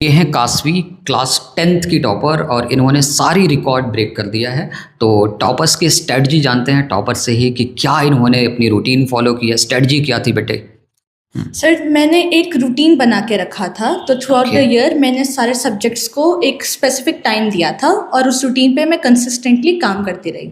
ये हैं Kasvi, class 10th की टॉपर और इन्होंने सारी रिकॉर्ड ब्रेक कर दिया है। तो टॉपर्स की स्ट्रेटजी जानते हैं टॉपर से ही कि क्या इन्होंने अपनी रूटीन फॉलो की है। स्ट्रेटजी क्या थी बेटे? सर मैंने एक रूटीन बना के रखा था, तो through out the okay. Year मैंने सारे सब्जेक्ट्स को एक स्पेसिफिक टाइम दिया था और उस रूटीन पे मैं कंसिस्टेंटली काम करती रही।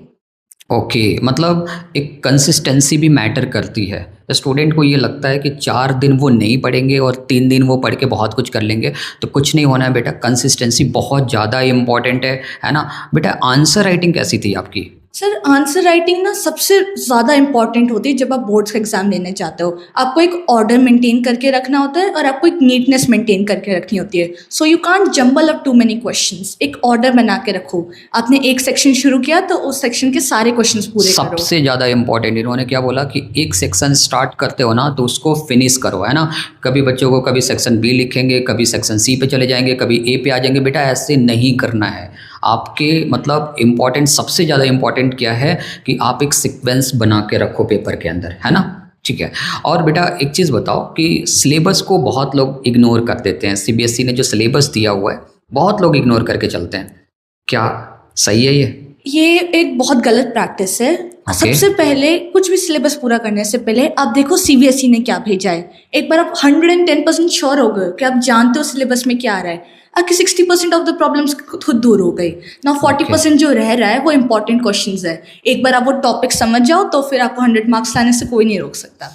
ओके, मतलब एक कंसिस्टेंसी भी मैटर करती है। स्टूडेंट को ये लगता है कि 4 दिन वो नहीं पढ़ेंगे और 3 दिन वो पढ़ के बहुत कुछ कर लेंगे, तो कुछ नहीं होना है बेटा। कंसिस्टेंसी बहुत ज़्यादा इम्पॉर्टेंट है ना? बेटा आंसर राइटिंग कैसी थी आपकी? सर आंसर राइटिंग ना सबसे ज़्यादा इम्पॉर्टेंट होती है जब आप बोर्ड्स का एग्जाम लेने जाते हो। आपको एक ऑर्डर मेंटेन करके रखना होता है और आपको एक नीटनेस मेंटेन करके रखनी होती है। So you can't jumble up too many questions. एक ऑर्डर बना के रखो। आपने एक सेक्शन शुरू किया तो उस सेक्शन के सारे क्वेश्चंस पूरे करो। सबसे ज़्यादा इम्पॉर्टेंट इन्होंने क्या बोला कि एक सेक्शन स्टार्ट करते हो ना तो उसको फिनिश करो, है ना? कभी बच्चों को कभी सेक्शन बी लिखेंगे, कभी सेक्शन सी पे चले जाएंगे, कभी ए पे आ जाएंगे। बेटा ऐसे नहीं करना है। आपके मतलब इम्पॉर्टेंट, सबसे ज़्यादा इम्पॉर्टेंट क्या है कि आप एक सीक्वेंस बना के रखो पेपर के अंदर, है ना? ठीक है। और बेटा एक चीज़ बताओ कि सिलेबस को बहुत लोग इग्नोर कर देते हैं। सीबीएसई ने जो सिलेबस दिया हुआ है बहुत लोग इग्नोर करके चलते हैं। क्या सही है ये? ये एक बहुत गलत प्रैक्टिस है। ओके। सबसे पहले कुछ भी सिलेबस पूरा करने से पहले आप देखो सीबीएसई ने क्या भेजा है। एक बार आप 110% श्योर हो गए कि आप जानते हो सिलेबस में क्या आ रहा है, आपकी 60% ऑफ द प्रॉब्लम्स खुद दूर हो गई ना। ओके। 40% जो रह रहा है वो इंपॉर्टेंट क्वेश्चंस है। एक बार आप वो टॉपिक समझ जाओ तो फिर आपको 100 मार्क्स लाने से कोई नहीं रोक सकता।